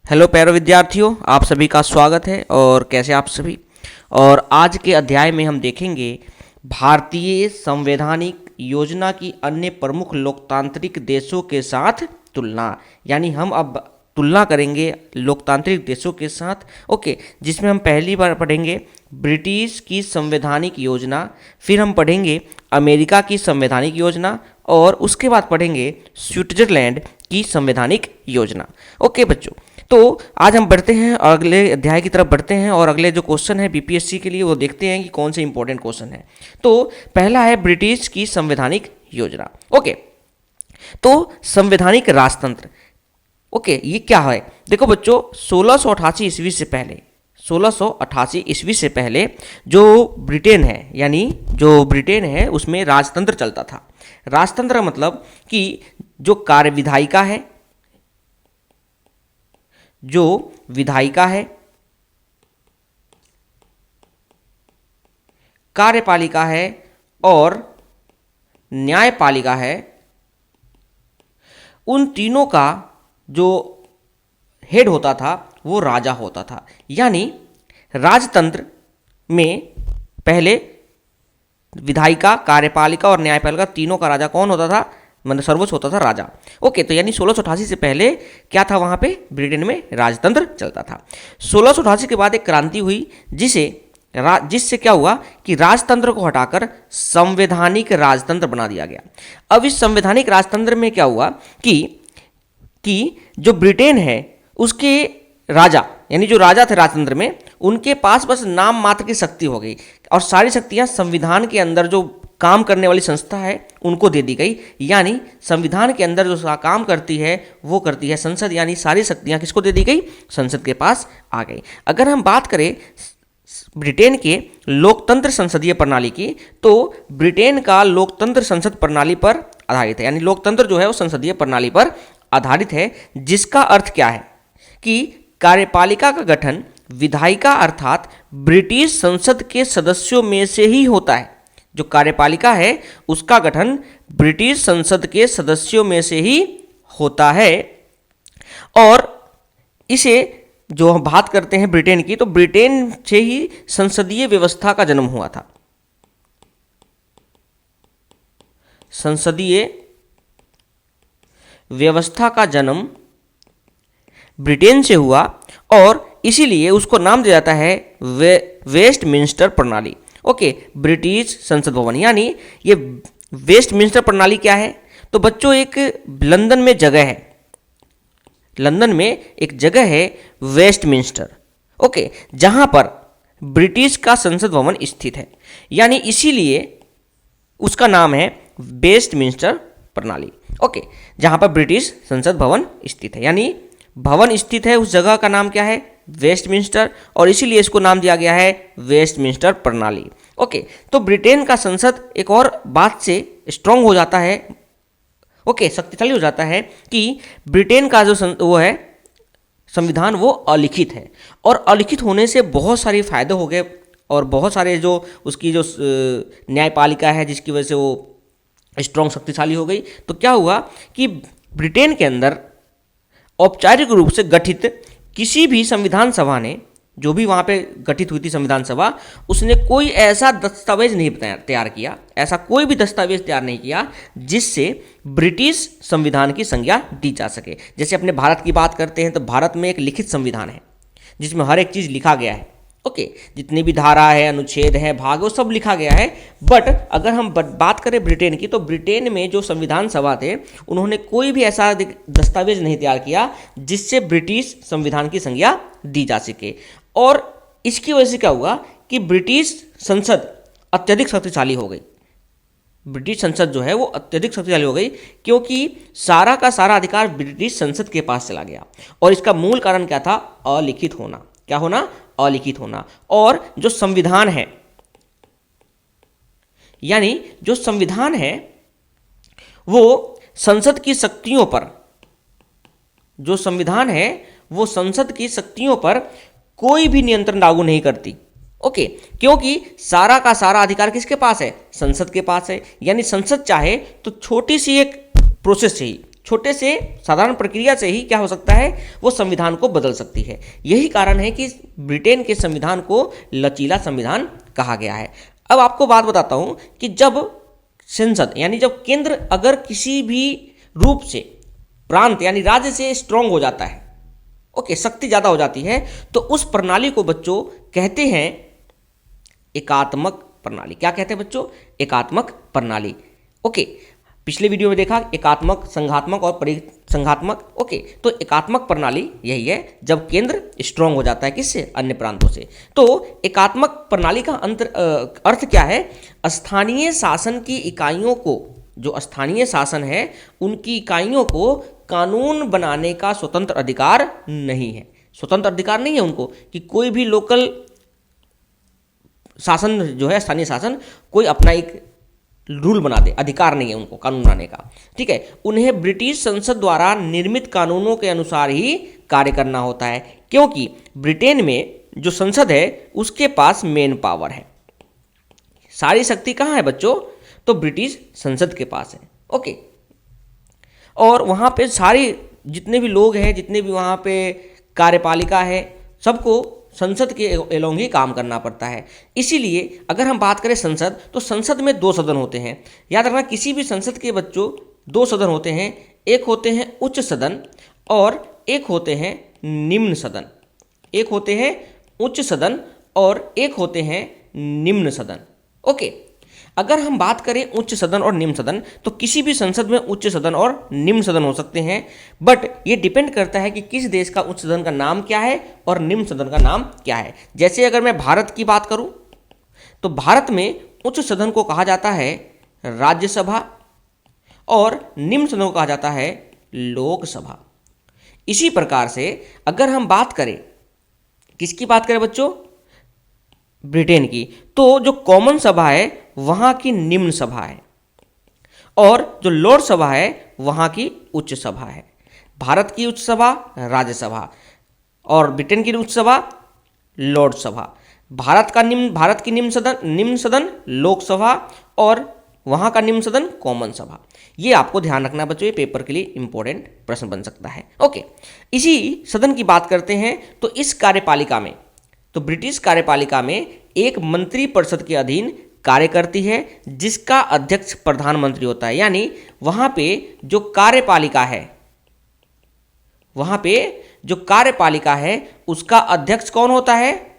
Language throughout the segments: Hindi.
हेलो प्यारे विद्यार्थियों, आप सभी का स्वागत है। और कैसे आप सभी। और आज के अध्याय में हम देखेंगे भारतीय संवैधानिक योजना की अन्य प्रमुख लोकतांत्रिक देशों के साथ तुलना। यानी हम अब तुलना करेंगे लोकतांत्रिक देशों के साथ। ओके, जिसमें हम पहली बार पढ़ेंगे ब्रिटिश की संवैधानिक योजना, फिर हम पढ़ेंगे अमेरिका की संवैधानिक योजना और उसके बाद पढ़ेंगे स्विट्जरलैंड की संवैधानिक योजना। ओके बच्चों, तो आज हम बढ़ते हैं और अगले अध्याय की तरफ बढ़ते हैं और अगले जो क्वेश्चन है बीपीएससी के लिए वो देखते हैं कि कौन से इंपॉर्टेंट क्वेश्चन है। तो पहला है ब्रिटिश की संवैधानिक योजना। ओके, तो संवैधानिक राजतंत्र। ओके, ये क्या है? देखो बच्चों, 1688 ईस्वी से पहले 1688 ईस्वी से पहले जो ब्रिटेन है, यानी जो ब्रिटेन है उसमें राजतंत्र चलता था। राजतंत्र मतलब कि जो कार्यविधायिका है, जो विधायिका है, कार्यपालिका है और न्यायपालिका है, उन तीनों का जो हेड होता था वो राजा होता था। यानी राजतंत्र में पहले विधायिका, कार्यपालिका और न्यायपालिका तीनों का राजा कौन होता था? मतलब सर्वोच्च होता था राजा। ओके, तो यानी 1688 से पहले क्या था वहां पे? ब्रिटेन में राजतंत्र चलता था। 1688 के बाद एक क्रांति हुई जिससे क्या हुआ कि राजतंत्र को हटाकर संवैधानिक राजतंत्र बना दिया गया। अब इस संवैधानिक राजतंत्र में क्या हुआ कि जो ब्रिटेन है उसके राजा, यानी जो राजा थे राजतंत्र में, उनके पास बस नाम मात्र की शक्ति हो गई और सारी शक्तियां संविधान के अंदर जो काम करने वाली संस्था है उनको दे दी गई। यानी संविधान के अंदर जो काम करती है वो करती है संसद, यानी सारी शक्तियां किसको दे दी गई? संसद के पास आ गई। अगर हम बात करें ब्रिटेन के लोकतंत्र संसदीय प्रणाली की, तो ब्रिटेन का लोकतंत्र संसद प्रणाली पर आधारित है। यानी लोकतंत्र जो है वो संसदीय प्रणाली पर आधारित है, जिसका अर्थ क्या है कि कार्यपालिका का गठन विधायिका अर्थात ब्रिटिश संसद के सदस्यों में से ही होता है। जो कार्यपालिका है उसका गठन ब्रिटिश संसद के सदस्यों में से ही होता है। और इसे जो हम बात करते हैं ब्रिटेन की, तो ब्रिटेन से ही संसदीय व्यवस्था का जन्म हुआ था। संसदीय व्यवस्था का जन्म ब्रिटेन से हुआ और इसीलिए उसको नाम दिया जाता है वेस्टमिंस्टर प्रणाली। ओके, ब्रिटिश संसद भवन। यानी ये वेस्टमिंस्टर प्रणाली क्या है? तो बच्चों, एक लंदन में जगह है, लंदन में एक जगह है वेस्टमिंस्टर। ओके, जहां पर ब्रिटिश का संसद भवन स्थित है, यानी इसीलिए उसका नाम है वेस्टमिंस्टर प्रणाली। ओके, जहां पर ब्रिटिश संसद भवन स्थित है, यानी भवन स्थित है उस जगह का नाम क्या है? वेस्टमिंस्टर, और इसीलिए इसको नाम दिया गया है वेस्टमिंस्टर प्रणाली। ओके, तो ब्रिटेन का संसद एक और बात से स्ट्रांग हो जाता है, ओके, शक्तिशाली हो जाता है कि ब्रिटेन का जो वो है संविधान वो अलिखित है। और अलिखित होने से बहुत सारे फायदे हो गए और बहुत सारे जो उसकी जो न्यायपालिका है जिसकी वजह से वो स्ट्रांग शक्तिशाली हो गई। तो क्या हुआ कि ब्रिटेन के अंदर औपचारिक रूप से गठित किसी भी संविधान सभा ने, जो भी वहाँ पे गठित हुई थी संविधान सभा, उसने कोई ऐसा दस्तावेज नहीं तैयार किया, ऐसा कोई भी दस्तावेज तैयार नहीं किया जिससे ब्रिटिश संविधान की संज्ञा दी जा सके। जैसे अपने भारत की बात करते हैं तो भारत में एक लिखित संविधान है जिसमें हर एक चीज़ लिखा गया है। ओके, जितनी भी धारा है, अनुच्छेद है, भाग, वो सब लिखा गया है। बट अगर हम बात करें ब्रिटेन की, तो ब्रिटेन में जो संविधान सभा थे उन्होंने कोई भी ऐसा दस्तावेज नहीं तैयार किया जिससे ब्रिटिश संविधान की संज्ञा दी जा सके। और इसकी वजह से क्या हुआ कि ब्रिटिश संसद अत्यधिक शक्तिशाली हो गई। ब्रिटिश संसद जो है वो अत्यधिक शक्तिशाली हो गई क्योंकि सारा का सारा अधिकार ब्रिटिश संसद के पास चला गया। और इसका मूल कारण क्या था? अलिखित होना। क्या होना? अलिखित होना। और जो संविधान है, यानी जो संविधान है वो संसद की शक्तियों पर, जो संविधान है वो संसद की शक्तियों पर कोई भी नियंत्रण लागू नहीं करती। ओके, क्योंकि सारा का सारा अधिकार किसके पास है? संसद के पास है। यानी संसद चाहे तो छोटी सी एक प्रोसेस से ही, छोटे से साधारण प्रक्रिया से ही क्या हो सकता है, वो संविधान को बदल सकती है। यही कारण है कि ब्रिटेन के संविधान को लचीला संविधान कहा गया है। अब आपको बात बताता हूँ कि जब संसद यानी जब केंद्र अगर किसी भी रूप से प्रांत यानी राज्य से स्ट्रांग हो जाता है, ओके, शक्ति ज़्यादा हो जाती है, तो उस प्रणाली को बच्चों कहते हैं एकात्मक प्रणाली। क्या कहते हैं बच्चों? एकात्मक प्रणाली। ओके, पिछले वीडियो में देखा एकात्मक, संघात्मक और परिसंघात्मक। ओके, तो एकात्मक प्रणाली यही है जब केंद्र स्ट्रांग हो जाता है किससे? अन्य प्रांतों से। तो एकात्मक प्रणाली का अर्थ क्या है? स्थानीय शासन की इकाइयों को, जो स्थानीय शासन है उनकी इकाइयों को कानून बनाने का स्वतंत्र अधिकार नहीं है। स्वतंत्र अधिकार नहीं है उनको कि कोई भी लोकल शासन जो है, स्थानीय शासन, कोई अपना एक रूल बना दे, अधिकार नहीं है उनको कानून बनाने का। ठीक है, उन्हें ब्रिटिश संसद द्वारा निर्मित कानूनों के अनुसार ही कार्य करना होता है, क्योंकि ब्रिटेन में जो संसद है उसके पास मेन पावर है। सारी शक्ति कहाँ है बच्चों? तो ब्रिटिश संसद के पास है। ओके, और वहाँ पे सारी जितने भी लोग हैं, जितने भी वहाँ पे कार्यपालिका है, सबको संसद के एलोंग ही काम करना पड़ता है। इसीलिए अगर हम बात करें संसद, तो संसद में 2 सदन होते हैं। याद रखना, किसी भी संसद के बच्चों 2 सदन होते हैं। एक होते हैं उच्च सदन और एक होते हैं निम्न सदन। एक होते हैं उच्च सदन और एक होते हैं निम्न सदन। ओके, अगर हम बात करें उच्च सदन और निम्न सदन, तो किसी भी संसद में उच्च सदन और निम्न सदन हो सकते हैं, बट ये डिपेंड करता है कि किस देश का उच्च सदन का नाम क्या है और निम्न सदन का नाम क्या है। जैसे अगर मैं भारत की बात करूं, तो भारत में उच्च सदन को कहा जाता है राज्यसभा और निम्न सदन को कहा जाता है लोकसभा। इसी प्रकार से अगर हम बात करें, किसकी बात करें बच्चों? ब्रिटेन की, तो जो कॉमन सभा है वहाँ की निम्न सभा है और जो लोक सभा है वहाँ की उच्च सभा है। भारत की उच्च सभा राज्यसभा और ब्रिटेन की उच्च सभा लोकसभा। भारत की निम्न सदन लोकसभा और वहाँ का निम्न सदन कॉमन सभा। ये आपको ध्यान रखना बच्चों, ये पेपर के लिए इंपॉर्टेंट प्रश्न बन सकता है। ओके, इसी सदन की बात करते हैं, तो इस कार्यपालिका में, तो ब्रिटिश कार्यपालिका में एक मंत्री परिषद के अधीन कार्य करती है, जिसका अध्यक्ष प्रधानमंत्री होता है। यानी वहां पे जो कार्यपालिका है, वहां पे जो कार्यपालिका है उसका अध्यक्ष कौन होता है?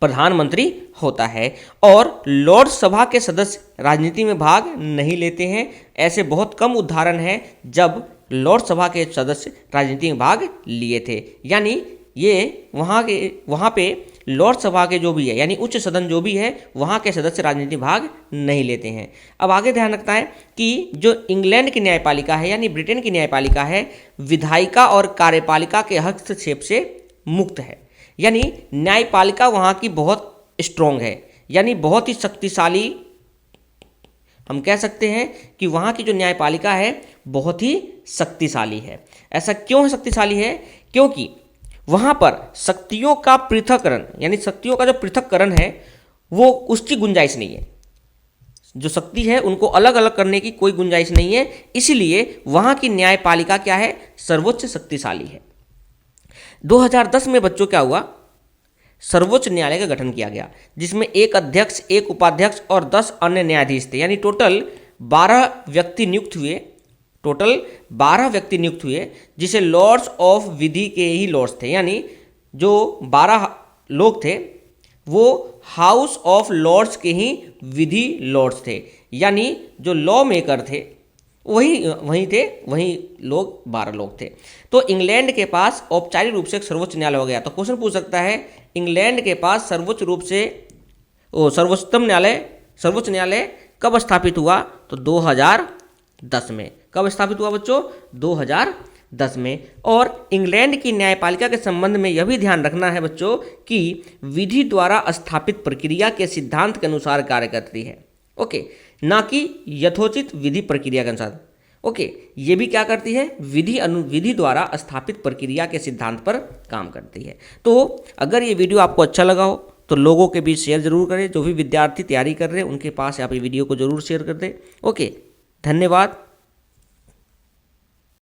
प्रधानमंत्री होता है। और लोकसभा के सदस्य राजनीति में भाग नहीं लेते हैं। ऐसे बहुत कम उदाहरण हैं जब लोकसभा के सदस्य राजनीति में भाग लिए थे। यानी ये वहाँ पे लोकसभा के जो भी है, यानी उच्च सदन जो भी है, वहाँ के सदस्य राजनीति भाग नहीं लेते हैं। अब आगे ध्यान रखना है कि जो इंग्लैंड की न्यायपालिका है, यानी ब्रिटेन की न्यायपालिका है, विधायिका और कार्यपालिका के हस्तक्षेप से मुक्त है। यानी न्यायपालिका वहाँ की बहुत स्ट्रोंग है, यानी बहुत ही शक्तिशाली। हम कह सकते हैं कि वहाँ की जो न्यायपालिका है बहुत ही शक्तिशाली है। ऐसा क्यों शक्तिशाली है? क्योंकि वहाँ पर शक्तियों का पृथक्करण, यानी शक्तियों का जो पृथक्करण है वो उसकी गुंजाइश नहीं है। जो शक्ति है उनको अलग अलग करने की कोई गुंजाइश नहीं है, इसीलिए वहाँ की न्यायपालिका क्या है? सर्वोच्च शक्तिशाली है। 2010 में बच्चों क्या हुआ? सर्वोच्च न्यायालय का गठन किया गया, जिसमें एक अध्यक्ष, एक उपाध्यक्ष और 10 अन्य न्यायाधीश थे। यानी टोटल 12 व्यक्ति नियुक्त हुए, जिसे लॉर्ड्स ऑफ विधि के ही लॉर्ड्स थे। यानी जो 12 लोग थे वो हाउस ऑफ लॉर्ड्स के ही विधि लॉर्ड्स थे। यानी जो लॉ मेकर थे वही लोग 12 लोग थे। तो इंग्लैंड के पास औपचारिक रूप से एक सर्वोच्च न्यायालय हो गया। तो क्वेश्चन पूछ सकता है, इंग्लैंड के पास सर्वोच्च न्यायालय कब स्थापित हुआ? तो 2010 में। कब स्थापित हुआ बच्चों? 2010 में। और इंग्लैंड की न्यायपालिका के संबंध में यह भी ध्यान रखना है बच्चों कि विधि द्वारा स्थापित प्रक्रिया के सिद्धांत के अनुसार कार्य करती है। ओके, ना कि यथोचित विधि प्रक्रिया के अनुसार। ओके, ये भी क्या करती है? विधि द्वारा स्थापित प्रक्रिया के सिद्धांत पर काम करती है। तो अगर ये वीडियो आपको अच्छा लगा हो तो लोगों के बीच शेयर जरूर करें। जो भी विद्यार्थी तैयारी कर रहे हैं उनके पास आप ये वीडियो को जरूर शेयर कर दें। ओके, धन्यवाद।